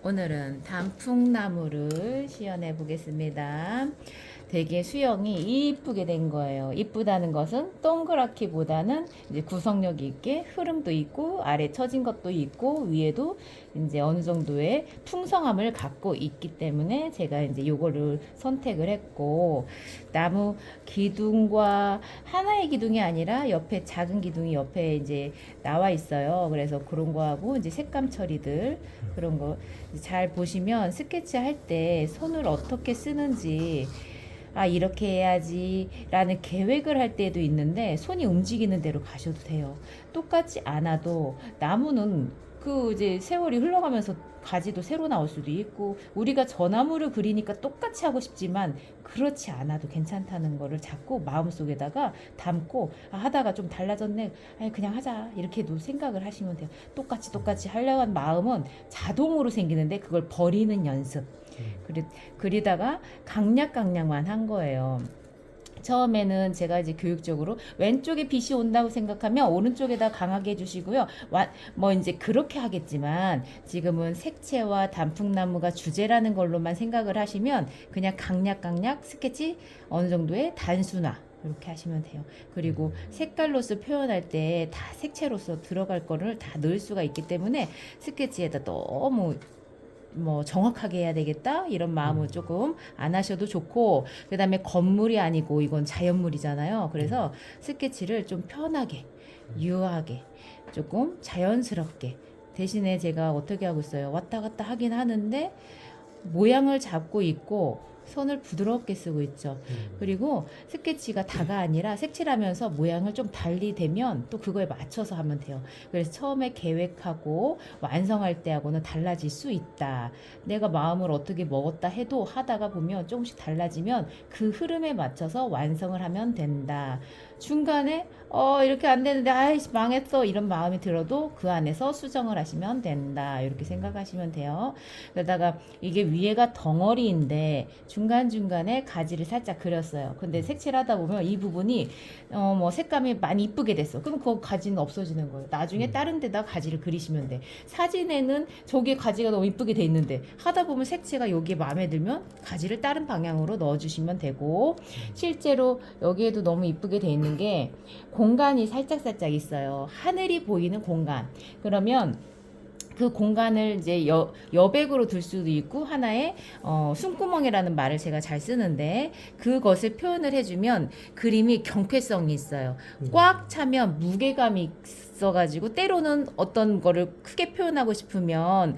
오늘은 단풍나무를 시연해 보겠습니다. 되게 수영이 이쁘게 된 거예요. 이쁘다는 것은 동그랗기보다는 이제 구성력 있게 흐름도 있고 아래 처진 것도 있고 위에도 이제 어느 정도의 풍성함을 갖고 있기 때문에 제가 이제 요거를 선택을 했고, 나무 기둥과 하나의 기둥이 아니라 옆에 작은 기둥이 옆에 이제 나와 있어요. 그래서 그런 거하고 이제 색감 처리들 그런 거 잘 보시면 스케치 할 때 손을 어떻게 쓰는지, 아 이렇게 해야지 라는 계획을 할 때도 있는데 손이 움직이는 대로 가셔도 돼요. 똑같지 않아도 나무는 그 이제 세월이 흘러가면서 가지도 새로 나올 수도 있고, 우리가 전나무를 그리니까 똑같이 하고 싶지만 그렇지 않아도 괜찮다는 거를 자꾸 마음속에다가 담고, 아, 하다가 좀 달라졌네, 아니 그냥 하자 이렇게도 생각을 하시면 돼요. 똑같이 하려고 한 마음은 자동으로 생기는데 그걸 버리는 연습. 그리다가 강약만 한 거예요. 처음에는 제가 이제 교육적으로 왼쪽에 빛이 온다고 생각하면 오른쪽에다 강하게 해주시고요. 뭐 이제 그렇게 하겠지만 지금은 색채와 단풍나무가 주제라는 걸로만 생각을 하시면 그냥 강약 스케치 어느 정도의 단순화 이렇게 하시면 돼요. 그리고 색깔로서 표현할 때 다 색채로서 들어갈 거를 다 넣을 수가 있기 때문에 스케치에다 너무 뭐 정확하게 해야 되겠다 이런 마음을 조금 안 하셔도 좋고, 그 다음에 건물이 아니고 이건 자연물이잖아요. 그래서 스케치를 좀 편하게 유하게 조금 자연스럽게, 대신에 제가 어떻게 하고 있어요, 왔다 갔다 하긴 하는데 모양을 잡고 있고 손을 부드럽게 쓰고 있죠. 그리고 스케치가 다가 아니라 색칠하면서 모양을 좀 달리 되면 또 그거에 맞춰서 하면 돼요. 그래서 처음에 계획하고 완성할 때하고는 달라질 수 있다. 내가 마음을 어떻게 먹었다 해도 하다가 보면 조금씩 달라지면 그 흐름에 맞춰서 완성을 하면 된다. 중간에 이렇게 안 되는데 아이씨 망했어 이런 마음이 들어도 그 안에서 수정을 하시면 된다. 이렇게 생각하시면 돼요. 그러다가 이게 위에가 덩어리인데 중간중간에 가지를 살짝 그렸어요. 근데 색칠하다 보면 이 부분이 뭐 색감이 많이 이쁘게 됐어. 그럼 그 가지는 없어지는 거예요. 나중에 다른 데다 가지를 그리시면 돼. 사진에는 저기에 가지가 너무 이쁘게 돼 있는데 하다 보면 색채가 여기에 마음에 들면 가지를 다른 방향으로 넣어주시면 되고, 실제로 여기에도 너무 이쁘게 돼 있는 게 공간이 살짝 있어요. 하늘이 보이는 공간. 그러면 그 공간을 이제 여백으로 둘 수도 있고, 하나의 숨구멍이라는 말을 제가 잘 쓰는데 그것을 표현을 해주면 그림이 경쾌성이 있어요. 꽉 차면 무게감이 있어가지고 때로는 어떤 거를 크게 표현하고 싶으면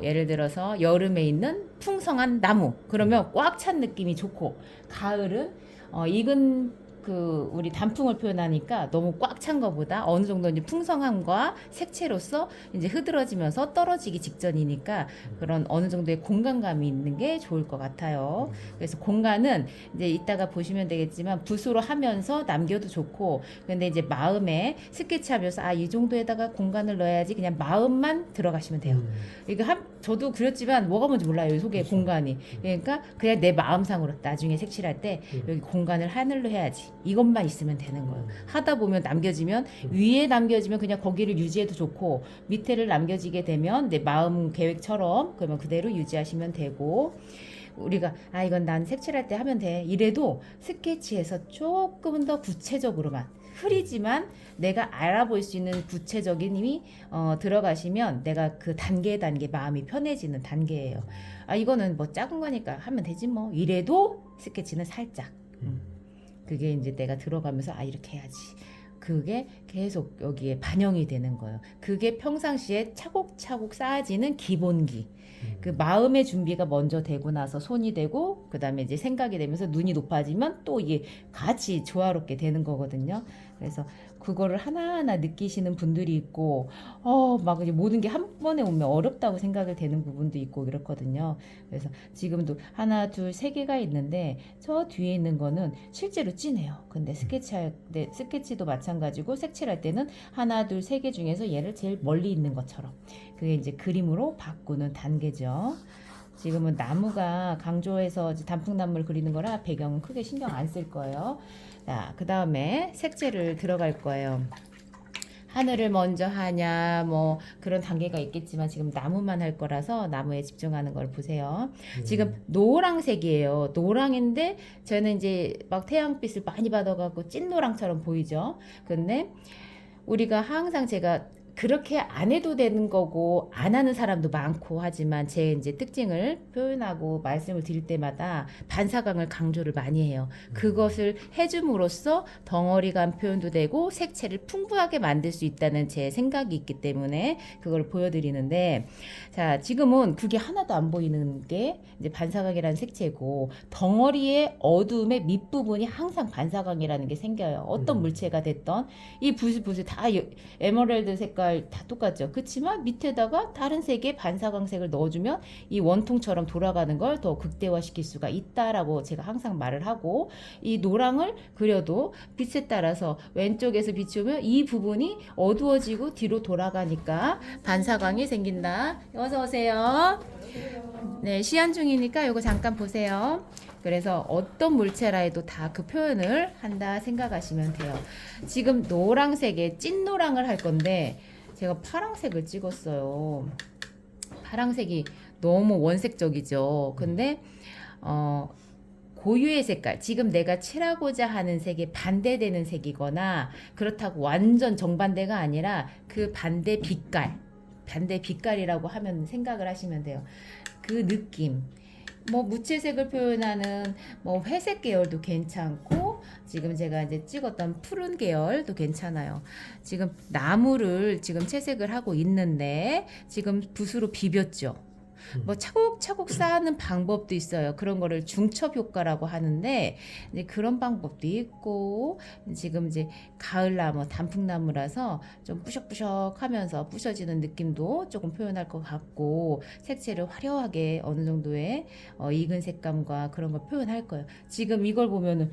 예를 들어서 여름에 있는 풍성한 나무 그러면 꽉 찬 느낌이 좋고, 가을은 익은 우리 단풍을 표현하니까 너무 꽉 찬 것보다 어느 정도 이제 풍성함과 색채로서 이제 흐드러지면서 떨어지기 직전이니까 그런 어느 정도의 공간감이 있는 게 좋을 것 같아요. 그래서 공간은 이제 이따가 보시면 되겠지만 붓으로 하면서 남겨도 좋고, 근데 이제 마음에 스케치하면서 아, 이 정도에다가 공간을 넣어야지 그냥 마음만 들어가시면 돼요. 이거 저도 그렸지만 뭐가 뭔지 몰라요, 속에 그렇죠. 공간이. 그러니까 그냥 내 마음상으로 나중에 색칠할 때 여기 공간을 하늘로 해야지 이것만 있으면 되는 거예요. 하다 보면 남겨지면 위에 남겨지면 그냥 거기를 유지해도 좋고, 밑에를 남겨지게 되면 내 마음 계획처럼 그러면 그대로 유지하시면 되고, 우리가 아 이건 난 색칠할 때 하면 돼 이래도 스케치에서 조금 더 구체적으로만, 흐리지만 내가 알아볼 수 있는 구체적인 힘이 들어가시면 내가 그 단계 마음이 편해지는 단계예요. 아 이거는 뭐 작은 거니까 하면 되지 뭐 이래도 스케치는 살짝 그게 이제 내가 들어가면서 아 이렇게 해야지, 그게 계속 여기에 반영이 되는 거예요. 그게 평상시에 차곡차곡 쌓아지는 기본기. 그 마음의 준비가 먼저 되고 나서 손이 되고 그 다음에 이제 생각이 되면서 눈이 높아지면 또 이게 같이 조화롭게 되는 거거든요. 그래서 그거를 하나하나 느끼시는 분들이 있고, 막 이제 모든 게 한 번에 오면 어렵다고 생각이 되는 부분도 있고 그렇거든요. 그래서 지금도 하나, 둘, 세 개가 있는데 저 뒤에 있는 거는 실제로 진해요. 근데 스케치할 때, 스케치도 마찬가지고 색칠할 때는 하나, 둘, 세 개 중에서 얘를 제일 멀리 있는 것처럼 그게 이제 그림으로 바꾸는 단계죠. 지금은 나무가 강조해서 단풍나무를 그리는 거라 배경은 크게 신경 안 쓸 거예요. 자, 그 다음에 색채를 들어갈 거예요. 하늘을 먼저 하냐 뭐 그런 단계가 있겠지만 지금 나무만 할 거라서 나무에 집중하는 걸 보세요. 지금 노란색이에요. 노랑인데 저는 이제 막 태양빛을 많이 받아갖고 찐노랑처럼 보이죠. 근데 우리가 항상 제가 그렇게 안 해도 되는 거고 안 하는 사람도 많고 하지만 제 이제 특징을 표현하고 말씀을 드릴 때마다 반사광을 강조를 많이 해요. 그것을 해줌으로써 덩어리감 표현도 되고 색채를 풍부하게 만들 수 있다는 제 생각이 있기 때문에 그걸 보여드리는데, 자, 지금은 그게 하나도 안 보이는 게 이제 반사광이라는 색채고, 덩어리의 어두움의 밑부분이 항상 반사광이라는 게 생겨요. 어떤 물체가 됐던 이 붓이 다 에메랄드 색깔 다 똑같죠. 그렇지만 밑에다가 다른 색의 반사광색을 넣어주면 이 원통처럼 돌아가는 걸 더 극대화시킬 수가 있다라고 제가 항상 말을 하고, 이 노랑을 그려도 빛에 따라서 왼쪽에서 비추면 이 부분이 어두워지고 뒤로 돌아가니까 반사광이 생긴다. 어서 오세요. 네, 시연 중이니까 이거 잠깐 보세요. 그래서 어떤 물체라 해도 다 그 표현을 한다 생각하시면 돼요. 지금 노란색에 찐노랑을 할 건데 제가 파란색을 찍었어요. 파란색이 너무 원색적이죠. 근데 고유의 색깔, 지금 내가 칠하고자 하는 색에 반대되는 색이거나 그렇다고 완전 정반대가 아니라 그 반대 빛깔이라고 하면 생각을 하시면 돼요. 그 느낌. 뭐 무채색을 표현하는 뭐 회색 계열도 괜찮고, 지금 제가 이제 찍었던 푸른 계열도 괜찮아요. 지금 나무를 지금 채색을 하고 있는데 지금 붓으로 비볐죠. 뭐 차곡차곡 쌓는 방법도 있어요. 그런 거를 중첩 효과라고 하는데 이제 그런 방법도 있고, 지금 이제 가을나무, 단풍나무라서 좀 뿌셔뿌셔하면서 부셔지는 느낌도 조금 표현할 것 같고, 색채를 화려하게 어느 정도의 익은 색감과 그런 걸 표현할 거예요. 지금 이걸 보면은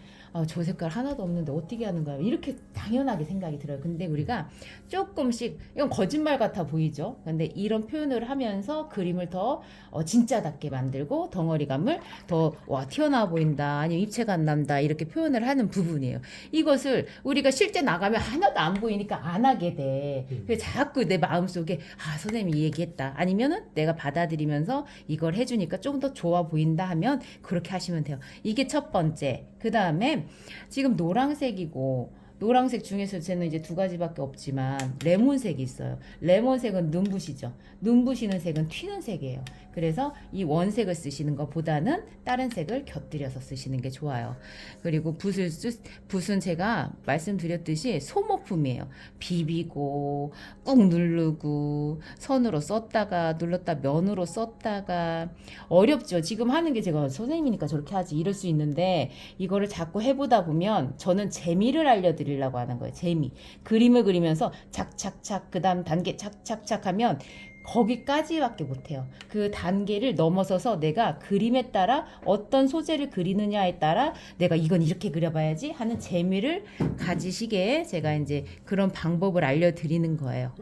저 색깔 하나도 없는데 어떻게 하는 거야? 이렇게 당연하게 생각이 들어요. 근데 우리가 조금씩, 이건 거짓말 같아 보이죠? 근데 이런 표현을 하면서 그림을 더 진짜답게 만들고 덩어리감을 더 튀어나와 보인다, 아니면 입체감 난다, 이렇게 표현을 하는 부분이에요. 이것을 우리가 실제 나가면 하나도 안 보이니까 안 하게 돼. 그래서 자꾸 내 마음속에 선생님이 이 얘기했다, 아니면은 내가 받아들이면서 이걸 해주니까 좀 더 좋아 보인다 하면 그렇게 하시면 돼요. 이게 첫 번째. 그 다음에 지금 노란색이고, 노란색 중에서 저는 이제 두 가지밖에 없지만 레몬색이 있어요. 레몬색은 눈부시죠. 눈부시는 색은 튀는 색이에요. 그래서 이 원색을 쓰시는 것보다는 다른 색을 곁들여서 쓰시는 게 좋아요. 그리고 붓은 제가 말씀드렸듯이 소모품이에요. 비비고 꾹 누르고 손으로 썼다가 눌렀다 면으로 썼다가 어렵죠. 지금 하는 게 제가 선생님이니까 저렇게 하지 이럴 수 있는데, 이거를 자꾸 해보다 보면 저는 재미를 알려드리려고 하는 거예요. 재미. 그림을 그리면서 착착착 그 다음 단계 착착착 하면 거기까지밖에 못해요. 그 단계를 넘어서서 내가 그림에 따라 어떤 소재를 그리느냐에 따라 내가 이건 이렇게 그려봐야지 하는 재미를 가지시게 제가 이제 그런 방법을 알려드리는 거예요.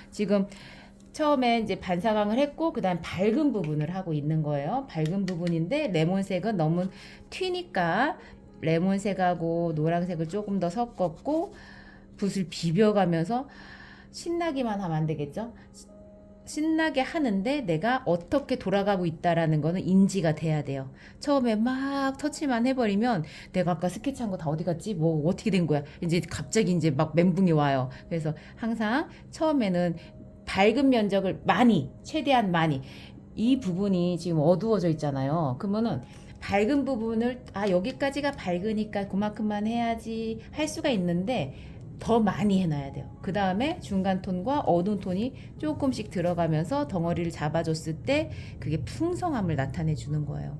지금 처음에 이제 반사광을 했고, 그 다음 밝은 부분을 하고 있는 거예요. 밝은 부분인데 레몬색은 너무 튀니까 레몬색하고 노란색을 조금 더 섞었고, 붓을 비벼가면서 신나기만 하면 안 되겠죠? 신나게 하는데 내가 어떻게 돌아가고 있다라는 거는 인지가 돼야 돼요. 처음에 막 터치만 해버리면 내가 아까 스케치한 거 다 어디 갔지? 뭐 어떻게 된 거야? 이제 갑자기 이제 막 멘붕이 와요. 그래서 항상 처음에는 밝은 면적을 최대한 많이, 이 부분이 지금 어두워져 있잖아요. 그러면은 밝은 부분을 여기까지가 밝으니까 그만큼만 해야지 할 수가 있는데 더 많이 해놔야 돼요. 그 다음에 중간 톤과 어두운 톤이 조금씩 들어가면서 덩어리를 잡아줬을 때 그게 풍성함을 나타내 주는 거예요.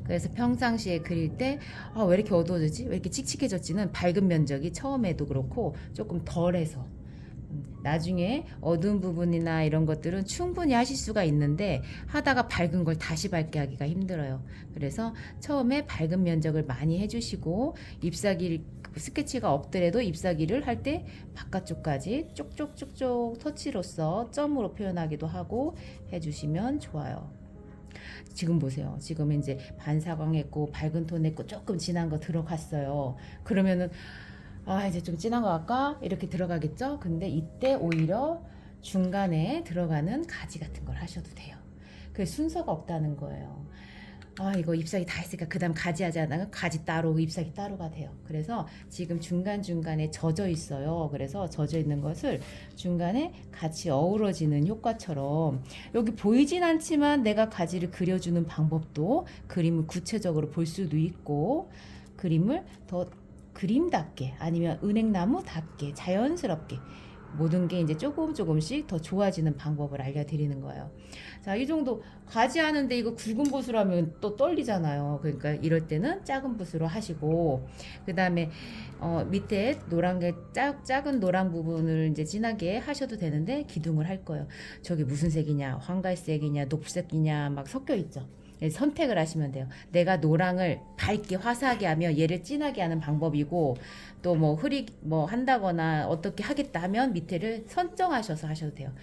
그래서 평상시에 그릴 때 왜 이렇게 어두워졌지? 왜 이렇게 칙칙해졌지는 밝은 면적이 처음에도 그렇고 조금 덜해서, 나중에 어두운 부분이나 이런 것들은 충분히 하실 수가 있는데 하다가 밝은 걸 다시 밝게 하기가 힘들어요. 그래서 처음에 밝은 면적을 많이 해주시고, 잎사귀 스케치가 없더라도 잎사귀를 할 때 바깥쪽까지 쪽쪽쪽쪽 터치로서 점으로 표현하기도 하고 해주시면 좋아요. 지금 보세요. 지금 이제 반사광 했고 밝은 톤 했고 조금 진한 거 들어갔어요. 그러면은 아 이제 좀 진한 거 할까? 이렇게 들어가겠죠? 근데 이때 오히려 중간에 들어가는 가지 같은 걸 하셔도 돼요. 그 순서가 없다는 거예요. 아 이거 잎사귀 다 했으니까 그 다음 가지 하잖아요. 가지 따로 잎사귀 따로가 돼요. 그래서 지금 중간중간에 젖어 있어요. 그래서 젖어 있는 것을 중간에 같이 어우러지는 효과처럼 여기 보이진 않지만 내가 가지를 그려주는 방법도 그림을 구체적으로 볼 수도 있고 그림을 더 그림답게 아니면 은행나무답게 자연스럽게 모든 게 이제 조금씩 더 좋아지는 방법을 알려드리는 거예요. 자, 이 정도 가지 하는데 이거 굵은 붓으로 하면 또 떨리잖아요. 그러니까 이럴 때는 작은 붓으로 하시고, 그 다음에 밑에 노란 게 작은 노란 부분을 이제 진하게 하셔도 되는데 기둥을 할 거예요. 저게 무슨 색이냐, 황갈색이냐, 녹색이냐 막 섞여 있죠. 선택을 하시면 돼요. 내가 노랑을 밝게 화사하게 하면 얘를 진하게 하는 방법이고 또 뭐 뭐 한다거나 어떻게 하겠다 하면 밑에를 선정하셔서 하셔도 돼요.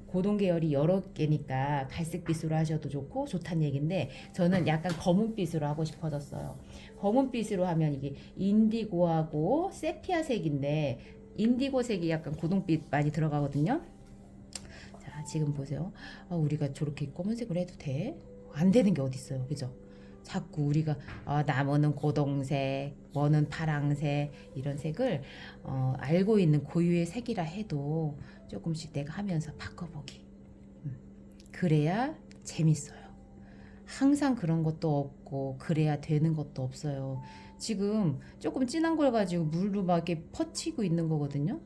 고동 계열이 여러 개니까 갈색빛으로 하셔도 좋고 좋다는 얘기인데 저는 약간 검은빛으로 하고 싶어졌어요. 검은빛으로 하면 이게 인디고하고 세피아 색인데 인디고 색이 약간 고동빛 많이 들어가거든요. 자, 지금 보세요. 우리가 저렇게 검은색으로 해도 돼? 안 되는 게 어디 있어요, 그죠? 자꾸 우리가 나무는 고동색, 뭐는 파랑색 이런 색을 알고 있는 고유의 색이라 해도 조금씩 내가 하면서 바꿔보기. 그래야 재밌어요. 항상 그런 것도 없고 그래야 되는 것도 없어요. 지금 조금 진한 걸 가지고 물로 막 이렇게 퍼치고 있는 거거든요.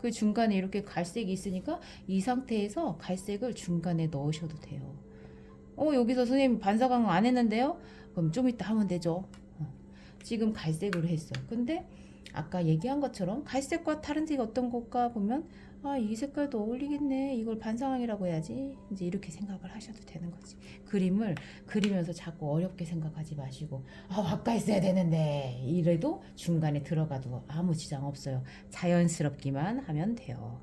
그 중간에 이렇게 갈색이 있으니까 이 상태에서 갈색을 중간에 넣으셔도 돼요. 여기서 선생님 반사광 안 했는데요? 그럼 좀 이따 하면 되죠. 지금 갈색으로 했어. 근데 아까 얘기한 것처럼 갈색과 다른 색이 어떤 것과 보면 이 색깔도 어울리겠네. 이걸 반사광이라고 해야지. 이제 이렇게 생각을 하셔도 되는 거지. 그림을 그리면서 자꾸 어렵게 생각하지 마시고 아까 했어야 되는데 이래도 중간에 들어가도 아무 지장 없어요. 자연스럽기만 하면 돼요.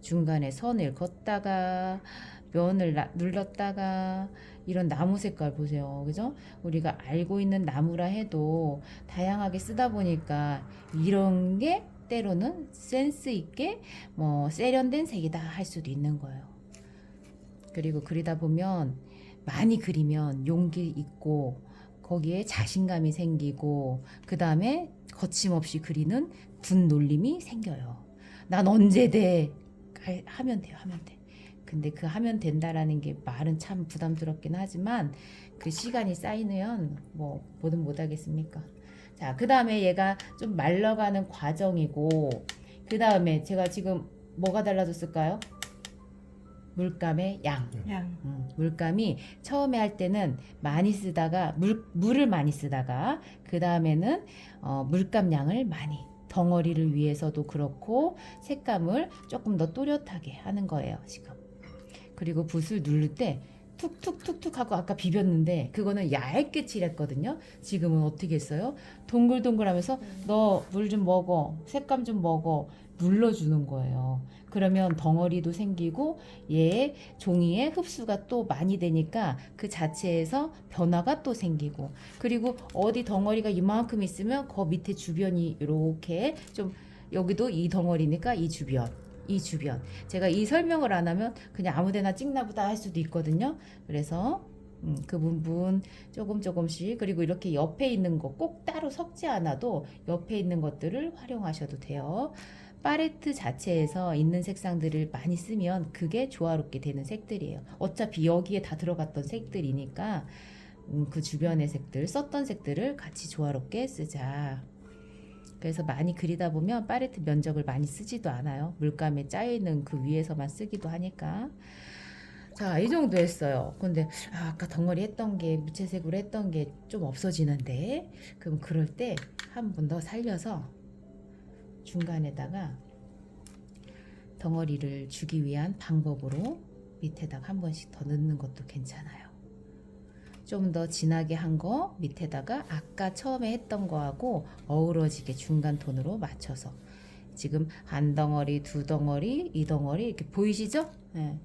중간에 선을 긋다가 면을 눌렀다가 이런 나무 색깔 보세요. 그죠? 우리가 알고 있는 나무라 해도 다양하게 쓰다 보니까 이런 게 때로는 센스 있게 뭐 세련된 색이다 할 수도 있는 거예요. 그리고 그리다 보면 많이 그리면 용기 있고 거기에 자신감이 생기고 그 다음에 거침없이 그리는 분놀림이 생겨요. 난 언제 돼? 하면 돼요. 하면 돼. 근데 그 하면 된다라는 게 말은 참 부담스럽긴 하지만 그 시간이 쌓이면 뭐 뭐든 못하겠습니까? 자, 그 다음에 얘가 좀 말려가는 과정이고 그 다음에 제가 지금 뭐가 달라졌을까요? 물감의 양. 물감이 처음에 할 때는 많이 쓰다가 물을 많이 쓰다가 그 다음에는 물감 양을 많이 덩어리를 위해서도 그렇고 색감을 조금 더 또렷하게 하는 거예요 지금. 그리고 붓을 누를 때 툭툭툭툭 하고 아까 비볐는데 그거는 얇게 칠했거든요. 지금은 어떻게 했어요? 동글동글하면서 너 물 좀 먹어, 색감 좀 먹어 눌러주는 거예요. 그러면 덩어리도 생기고 얘 종이에 흡수가 또 많이 되니까 그 자체에서 변화가 또 생기고 그리고 어디 덩어리가 이만큼 있으면 그 밑에 주변이 이렇게 좀 여기도 이 덩어리니까 이 주변 제가 이 설명을 안 하면 그냥 아무데나 찍나 보다 할 수도 있거든요. 그래서 그 부분 조금씩 그리고 이렇게 옆에 있는 거 꼭 따로 섞지 않아도 옆에 있는 것들을 활용하셔도 돼요. 팔레트 자체에서 있는 색상들을 많이 쓰면 그게 조화롭게 되는 색들이에요. 어차피 여기에 다 들어갔던 색들이니까 그 주변의 색들 썼던 색들을 같이 조화롭게 쓰자. 그래서 많이 그리다 보면 팔레트 면적을 많이 쓰지도 않아요. 물감에 짜여있는 그 위에서만 쓰기도 하니까. 자, 이 정도 했어요. 근데 아까 덩어리 했던 게 무채색으로 했던 게 좀 없어지는데 그럼 그럴 때 한 번 더 살려서 중간에다가 덩어리를 주기 위한 방법으로 밑에다가 한 번씩 더 넣는 것도 괜찮아요. 좀 더 진하게 한 거 밑에다가 아까 처음에 했던 거하고 어우러지게 중간 톤으로 맞춰서 지금 한 덩어리, 두 덩어리, 이 덩어리 이렇게 보이시죠? 네.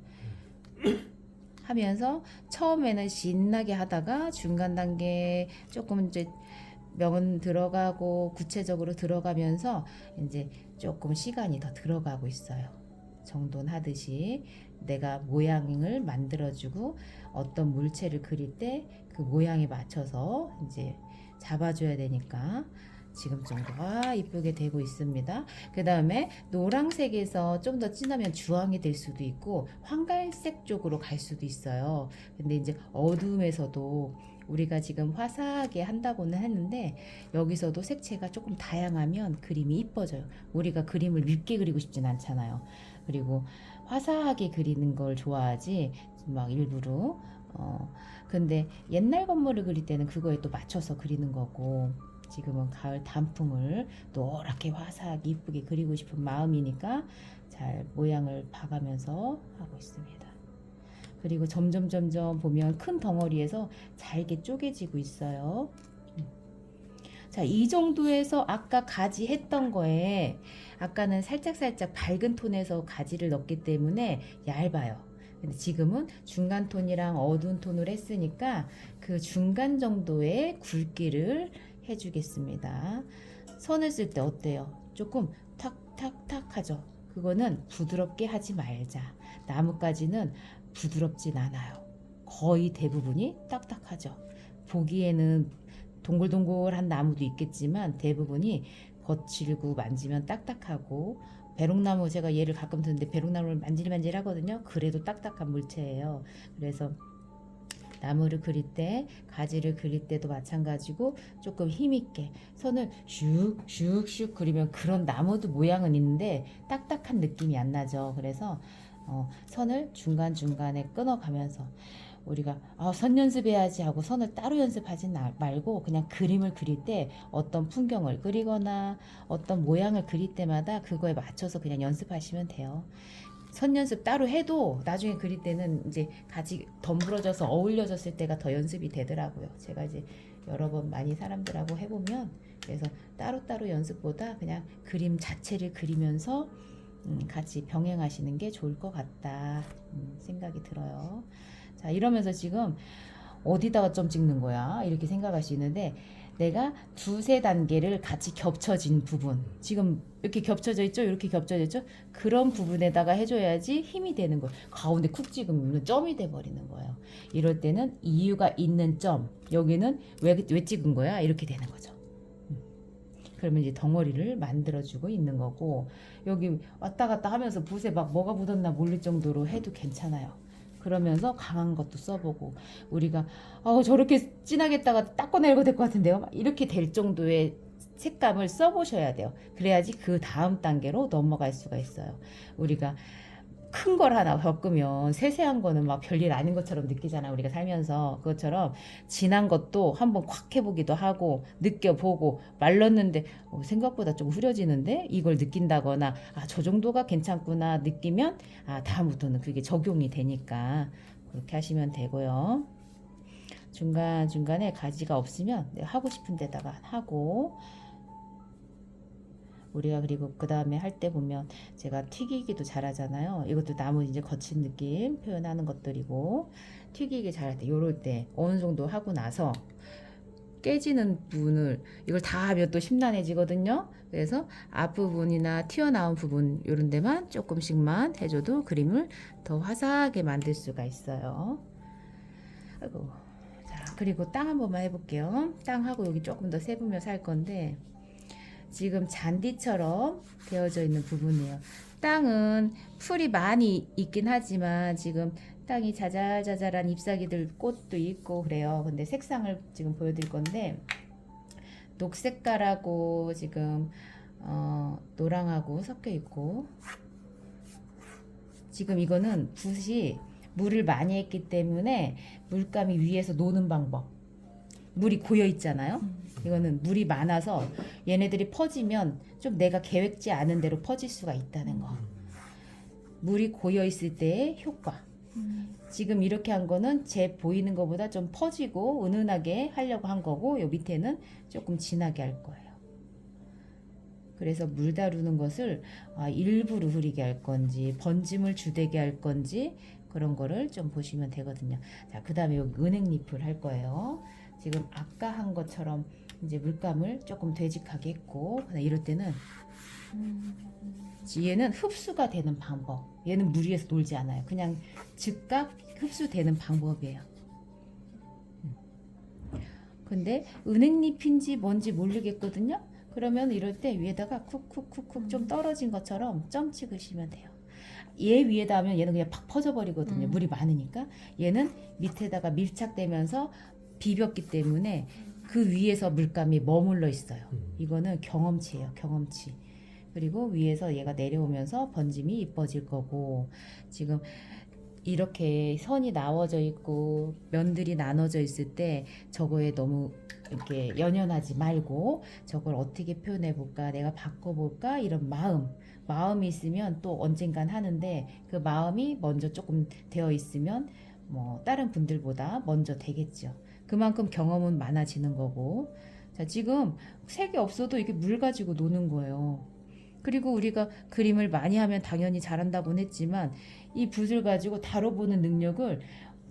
하면서 처음에는 신나게 하다가 중간 단계 조금 이제 명은 들어가고 구체적으로 들어가면서 이제 조금 시간이 더 들어가고 있어요. 정돈하듯이 내가 모양을 만들어주고 어떤 물체를 그릴 때 그 모양에 맞춰서 이제 잡아줘야 되니까 지금 정도가 이쁘게 되고 있습니다. 그 다음에 노란색에서 좀 더 진하면 주황이 될 수도 있고 황갈색 쪽으로 갈 수도 있어요. 근데 이제 어둠에서도 우리가 지금 화사하게 한다고는 했는데 여기서도 색채가 조금 다양하면 그림이 이뻐져요. 우리가 그림을 밉게 그리고 싶진 않잖아요. 그리고 화사하게 그리는 걸 좋아하지 막 일부러 근데 옛날 건물을 그릴 때는 그거에 또 맞춰서 그리는 거고 지금은 가을 단풍을 노랗게 화사하게 이쁘게 그리고 싶은 마음이니까 잘 모양을 봐가면서 하고 있습니다. 그리고 점점 보면 큰 덩어리에서 잘게 쪼개지고 있어요. 자, 이 정도에서 아까 가지 했던 거에 아까는 살짝 밝은 톤에서 가지를 넣었기 때문에 얇아요. 근데 지금은 중간 톤이랑 어두운 톤을 했으니까 그 중간 정도의 굵기를 해주겠습니다. 선을 쓸 때 어때요? 조금 탁탁탁 하죠. 그거는 부드럽게 하지 말자. 나뭇가지는 부드럽진 않아요. 거의 대부분이 딱딱하죠. 보기에는 동글동글한 나무도 있겠지만 대부분이 거칠고 만지면 딱딱하고 배롱나무 제가 얘를 가끔 드는데 배롱나무를 만질만질 하거든요. 그래도 딱딱한 물체예요. 그래서 나무를 그릴 때 가지를 그릴 때도 마찬가지고 조금 힘있게 손을 슉슉슉 그리면 그런 나무도 모양은 있는데 딱딱한 느낌이 안 나죠. 그래서 선을 중간중간에 끊어가면서 우리가 선 연습해야지 하고 선을 따로 연습하지 말고 그냥 그림을 그릴 때 어떤 풍경을 그리거나 어떤 모양을 그릴 때마다 그거에 맞춰서 그냥 연습하시면 돼요. 선 연습 따로 해도 나중에 그릴 때는 이제 같이 덤브러져서 어울려졌을 때가 더 연습이 되더라고요. 제가 이제 여러 번 많이 사람들하고 해보면 그래서 따로따로 연습보다 그냥 그림 자체를 그리면서 같이 병행하시는 게 좋을 것 같다 생각이 들어요. 자, 이러면서 지금 어디다가 점 찍는 거야? 이렇게 생각할 수 있는데 내가 두세 단계를 같이 겹쳐진 부분 지금 이렇게 겹쳐져 있죠? 이렇게 겹쳐져 있죠? 그런 부분에다가 해줘야지 힘이 되는 거예요. 가운데 쿡 찍으면 점이 돼버리는 거예요. 이럴 때는 이유가 있는 점 여기는 왜 찍은 거야? 이렇게 되는 거죠. 그러면 이제 덩어리를 만들어주고 있는 거고 여기 왔다 갔다 하면서 붓에 막 뭐가 묻었나 모를 정도로 해도 괜찮아요. 그러면서 강한 것도 써보고 우리가 저렇게 진하겠다가 닦아내고 될 것 같은데요. 이렇게 될 정도의 색감을 써보셔야 돼요. 그래야지 그 다음 단계로 넘어갈 수가 있어요. 우리가 큰 걸 하나 겪으면 세세한 거는 막 별일 아닌 것처럼 느끼잖아 우리가 살면서. 그것처럼 진한 것도 한번 콱 해보기도 하고 느껴보고 말랐는데 생각보다 좀 흐려지는데 이걸 느낀다거나 저 정도가 괜찮구나 느끼면 다음부터는 그게 적용이 되니까 그렇게 하시면 되고요. 중간중간에 가지가 없으면 하고 싶은 데다가 하고 우리가 그리고 그 다음에 할 때 보면 제가 튀기기도 잘하잖아요. 이것도 나무 이제 거친 느낌 표현하는 것들이고 튀기기 잘할 때 요럴 때 어느 정도 하고 나서 깨지는 부분을 이걸 다 하면 또 심란해지거든요. 그래서 앞부분이나 튀어나온 부분 요런 데만 조금씩만 해줘도 그림을 더 화사하게 만들 수가 있어요. 아이고. 자, 그리고 땅 한 번만 해볼게요. 땅하고 여기 조금 더 세부면서 할 건데 지금 잔디처럼 되어져 있는 부분이에요. 땅은 풀이 많이 있긴 하지만 지금 땅이 자잘자잘한 잎사귀들 꽃도 있고 그래요. 근데 색상을 지금 보여드릴 건데 녹색깔하고 지금 노랑하고 섞여 있고 지금 이거는 붓이 물을 많이 했기 때문에 물감이 위에서 노는 방법. 물이 고여 있잖아요. 이거는 물이 많아서 얘네들이 퍼지면 좀 내가 계획지 않은 대로 퍼질 수가 있다는 거. 물이 고여 있을 때의 효과. 지금 이렇게 한 거는 제 보이는 것보다 좀 퍼지고 은은하게 하려고 한 거고 요 밑에는 조금 진하게 할 거예요. 그래서 물 다루는 것을 일부러 흐리게 할 건지 번짐을 주되게 할 건지 그런 거를 좀 보시면 되거든요. 자, 그 다음에 여기 은행잎을 할 거예요. 지금 아까 한 것처럼 이제 물감을 조금 되직하게 했고, 이럴 때는 얘는 흡수가 되는 방법. 얘는 물 위에서 놀지 않아요. 그냥 즉각 흡수되는 방법이에요. 근데 은행잎인지 뭔지 모르겠거든요. 그러면 이럴 때 위에다가 쿡쿡쿡쿡 좀 떨어진 것처럼 점 찍으시면 돼요. 얘 위에다 하면 얘는 그냥 팍 퍼져버리거든요. 물이 많으니까. 얘는 밑에다가 밀착되면서 비볐기 때문에 그 위에서 물감이 머물러 있어요. 이거는 경험치예요. 경험치. 그리고 위에서 얘가 내려오면서 번짐이 이뻐질 거고, 지금 이렇게 선이 나워져 있고 면들이 나눠져 있을 때 저거에 너무 이렇게 연연하지 말고 저걸 어떻게 표현해 볼까, 내가 바꿔볼까, 이런 마음이 있으면 또 언젠간 하는데, 그 마음이 먼저 조금 되어 있으면 뭐 다른 분들보다 먼저 되겠죠. 그만큼 경험은 많아지는 거고. 자, 지금 색이 없어도 이게 물 가지고 노는 거예요. 그리고 우리가 그림을 많이 하면 당연히 잘한다고는 했지만 이 붓을 가지고 다뤄보는 능력을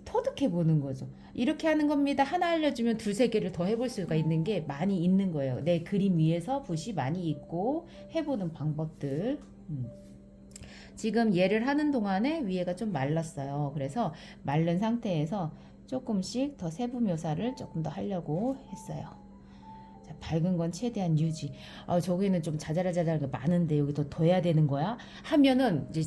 터득해 보는 거죠. 이렇게 하는 겁니다. 하나 알려주면 두세 개를 더 해볼 수가 있는 게 많이 있는 거예요. 내 그림 위에서 붓이 많이 있고 해보는 방법들. 지금 얘를 하는 동안에 위에가 좀 말랐어요. 그래서 마른 상태에서 조금씩 더 세부 묘사를 조금 더 하려고 했어요. 자, 밝은 건 최대한 유지. 저기는 좀 자잘자잘한 게 많은데 여기 더 해야 되는 거야? 하면은 이제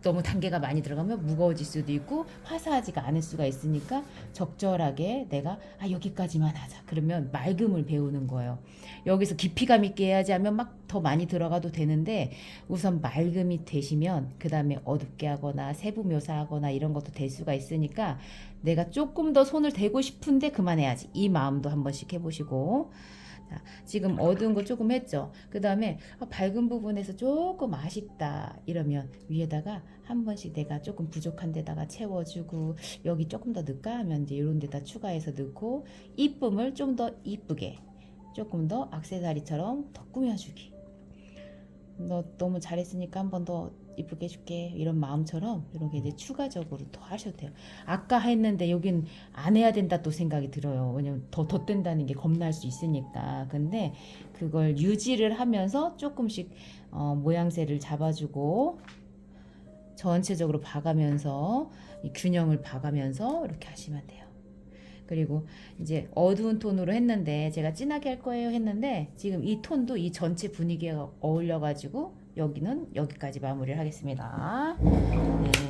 너무 단계가 많이 들어가면 무거워질 수도 있고 화사하지가 않을 수가 있으니까 적절하게 내가 여기까지만 하자. 그러면 맑음을 배우는 거예요. 여기서 깊이감 있게 해야지 하면 막 더 많이 들어가도 되는데, 우선 맑음이 되시면 그 다음에 어둡게 하거나 세부 묘사하거나 이런 것도 될 수가 있으니까 내가 조금 더 손을 대고 싶은데 그만해야지. 이 마음도 한 번씩 해보시고. 자, 지금 어두운 거 조금 했죠. 그 다음에 밝은 부분에서 조금 아쉽다 이러면 위에다가 한 번씩 내가 조금 부족한 데다가 채워주고, 여기 조금 더 넣을까 하면 이제 이런 데다 추가해서 넣고, 이쁨을 좀 더 이쁘게 조금 더 액세서리처럼 더 꾸며주기. 너 너무 잘했으니까 한 번 더 이쁘게 해줄게, 이런 마음처럼 이렇게 이제 추가적으로 더 하셔도 돼요. 아까 했는데 여긴 안 해야 된다 또 생각이 들어요. 왜냐면 더 덧된다는 게 겁날 수 있으니까. 근데 그걸 유지를 하면서 조금씩 모양새를 잡아주고 전체적으로 봐가면서 이 균형을 봐가면서 이렇게 하시면 돼요. 그리고 이제 어두운 톤으로 했는데 제가 진하게 할 거예요 했는데, 지금 이 톤도 이 전체 분위기에 어울려 가지고 여기는 여기까지 마무리를 하겠습니다. 네.